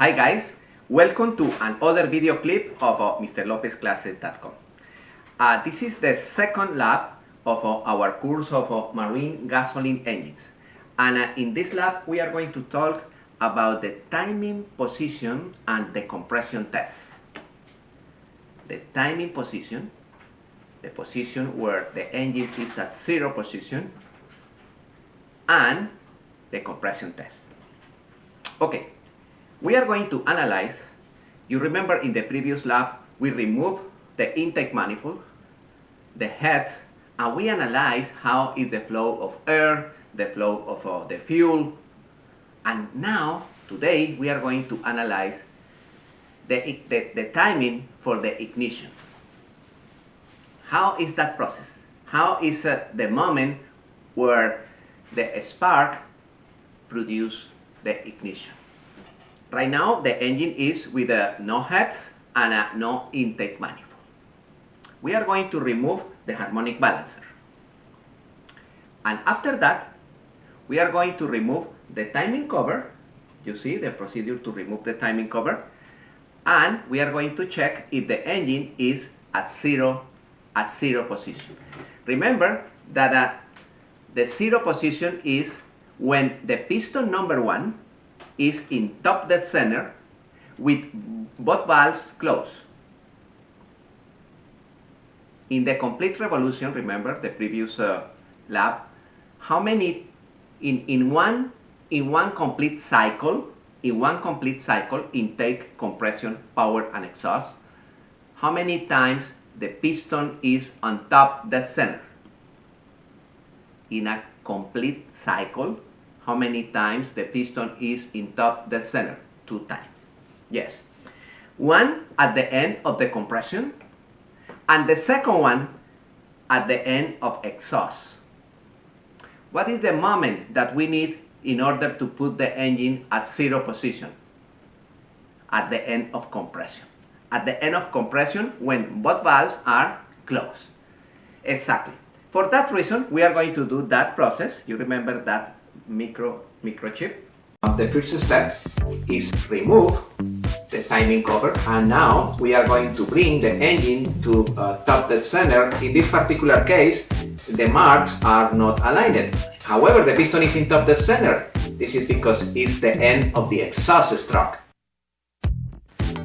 Hi guys, welcome to another video clip of MrLopezClasses.com. This is the second lab of our course of marine gasoline engines. And in this lab we are going to talk about the timing, position and the compression test. The timing position, the position where the engine is at zero position, and the compression test. Okay, we are going to analyze. You remember in the previous lab we removed the intake manifold, the heads, and we analyze how is the flow of air, the flow of the fuel. And now today we are going to analyze the timing for the ignition. How is that process? How is the moment where the spark produce the ignition? Right now the engine is with no heads and no intake manifold. We are going to remove the harmonic balancer. And after that we are going to remove the timing cover. You see the procedure to remove the timing cover. And we are going to check if the engine is at zero position. Remember that the zero position is when the piston number 1 is in top dead center with both valves closed. In the complete revolution, remember the previous lab, how many in one complete cycle, intake, compression, power and exhaust, how many times the piston is on top dead center? In a complete cycle, how many times the piston is in top dead center? 2 times. Yes. One at the end of the compression and the second one at the end of exhaust. What is the moment that we need in order to put the engine at zero position? At the end of compression. At the end of compression when both valves are closed. Exactly. For that reason, we are going to do that process. You remember that microchip? The first step is remove the timing cover, and now we are going to bring the engine to top dead center. In this particular case, the marks are not aligned. However, the piston is in top dead center. This is because it's the end of the exhaust stroke.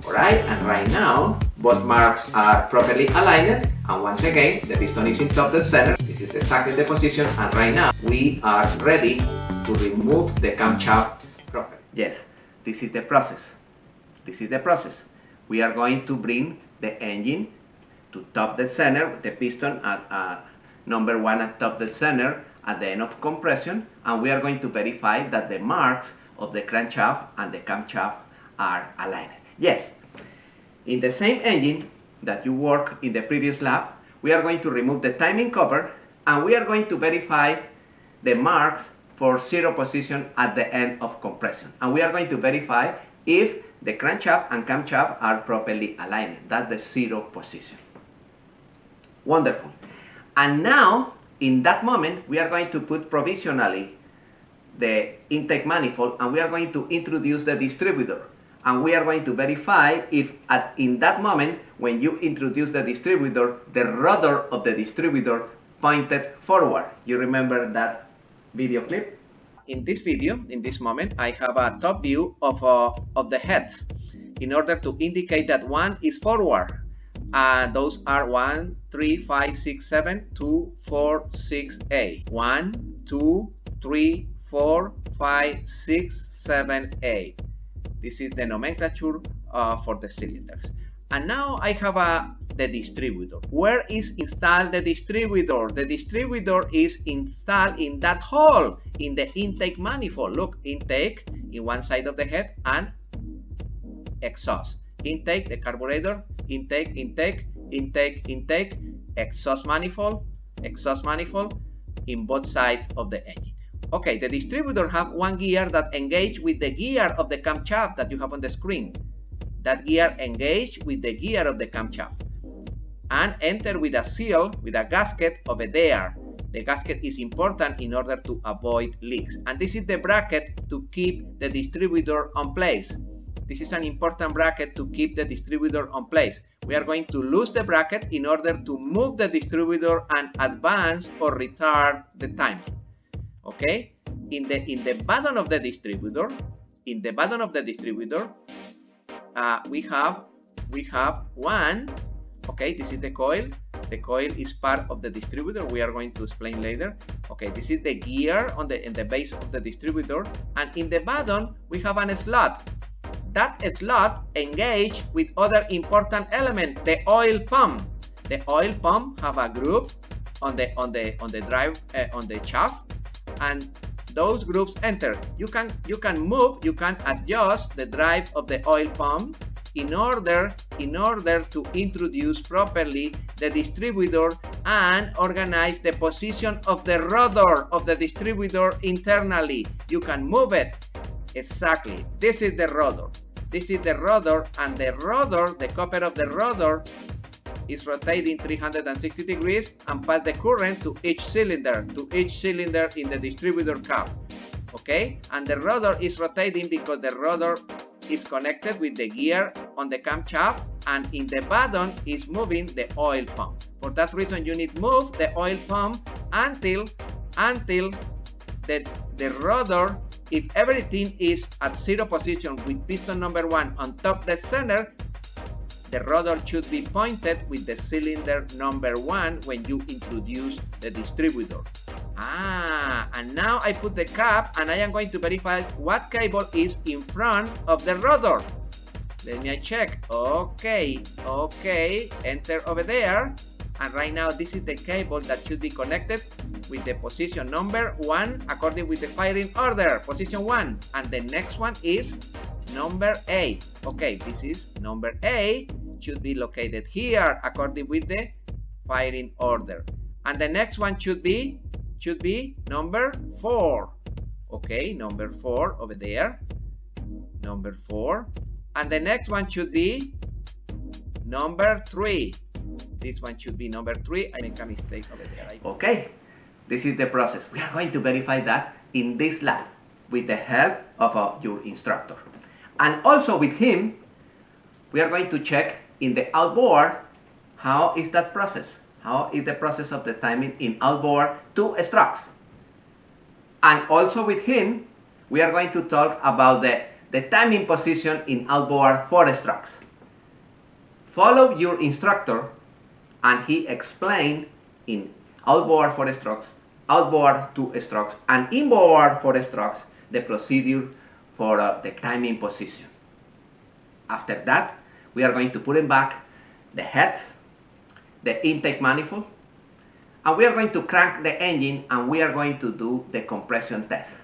Alright, and right now both marks are properly aligned, and once again the piston is in top dead center. This is exactly the position, and right now we are ready to remove the camshaft properly. Yes, this is the process. This is the process. We are going to bring the engine to top dead center, the piston at number 1 at top dead center at the end of compression, and we are going to verify that the marks of the crankshaft and the camshaft are aligned. Yes, in the same engine that you work in the previous lab, we are going to remove the timing cover and we are going to verify the marks for zero position at the end of compression. And we are going to verify if the crankshaft and camshaft are properly aligned. That's the zero position. Wonderful. And now, in that moment, we are going to put provisionally the intake manifold and we are going to introduce the distributor. And we are going to verify if in that moment, when you introduce the distributor, the rudder of the distributor pointed forward. You remember that video clip? In this video, in this moment, I have a top view of the heads in order to indicate that one is forward. Those are 1, 3, 5, 6, 7, 2, 4, 6, 8. 1, 2, 3, 4, 5, 6, 7, 8. This is the nomenclature for the cylinders. And now I have the distributor. Where is installed the distributor? The distributor is installed in that hole, in the intake manifold. Look, intake in one side of the head and exhaust. Intake, the carburetor, intake, exhaust manifold in both sides of the engine. Okay, the distributor have one gear that engage with the gear of the camshaft that you have on the screen. That gear engage with the gear of the camshaft and enter with a seal, with a gasket over there. The gasket is important in order to avoid leaks. And this is the bracket to keep the distributor on place. This is an important bracket to keep the distributor on place. We are going to lose the bracket in order to move the distributor and advance or retard the time. Okay? In the bottom of the distributor, we have one. Okay, this is the coil. The coil is part of the distributor. We are going to explain later. Okay, this is the gear in the base of the distributor, and in the bottom we have a slot. That slot engaged with other important element, the oil pump. The oil pump have a groove on the drive on the shaft, and those grooves enter. You can adjust the drive of the oil pump in order to introduce properly the distributor and organize the position of the rotor of the distributor internally. You can move it. Exactly. This is the rotor. And the rotor, the copper of the rotor, is rotating 360 degrees and pass the current to each cylinder in the distributor cap. Okay? And the rotor is rotating because the rotor is connected with the gear on the camshaft, and in the bottom is moving the oil pump. For that reason, you need to move the oil pump until the rotor, if everything is at zero position with piston number 1 on top the center, the rotor should be pointed with the cylinder number 1 when you introduce the distributor. And now I put the cap and I am going to verify what cable is in front of the rotor. Let me check. Okay, enter over there. And right now this is the cable that should be connected with the position number 1 according with the firing order, position 1. And the next one is number A. Okay, this is number A, should be located here according with the firing order. And the next one should be number 4. Okay, number 4 over there. Number 4. And the next one should be number 3. This one should be number 3. I make a mistake over there. Okay, this is the process. We are going to verify that in this lab with the help of your instructor. And also with him, we are going to check in the outboard how is that process. How is the process of the timing in outboard 2 strokes. And also with him, we are going to talk about the timing position in outboard 4 strokes. Follow your instructor and he explained in outboard 4 strokes, outboard 2 strokes, and inboard 4 strokes the procedure for the timing position. After that, we are going to put in back the heads, the intake manifold, and we are going to crank the engine and we are going to do the compression test.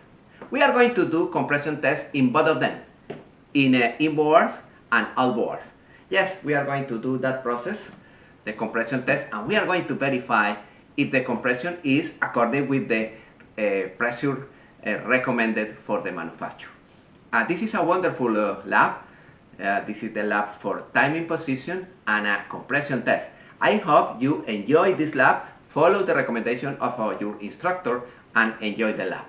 We are going to do compression tests in both of them, in inboards and outboards. Yes, we are going to do that process, the compression test, and we are going to verify if the compression is according with the pressure recommended for the manufacturer. This is a wonderful lab. This is the lab for timing position and a compression test. I hope you enjoy this lab, follow the recommendation of your instructor, and enjoy the lab.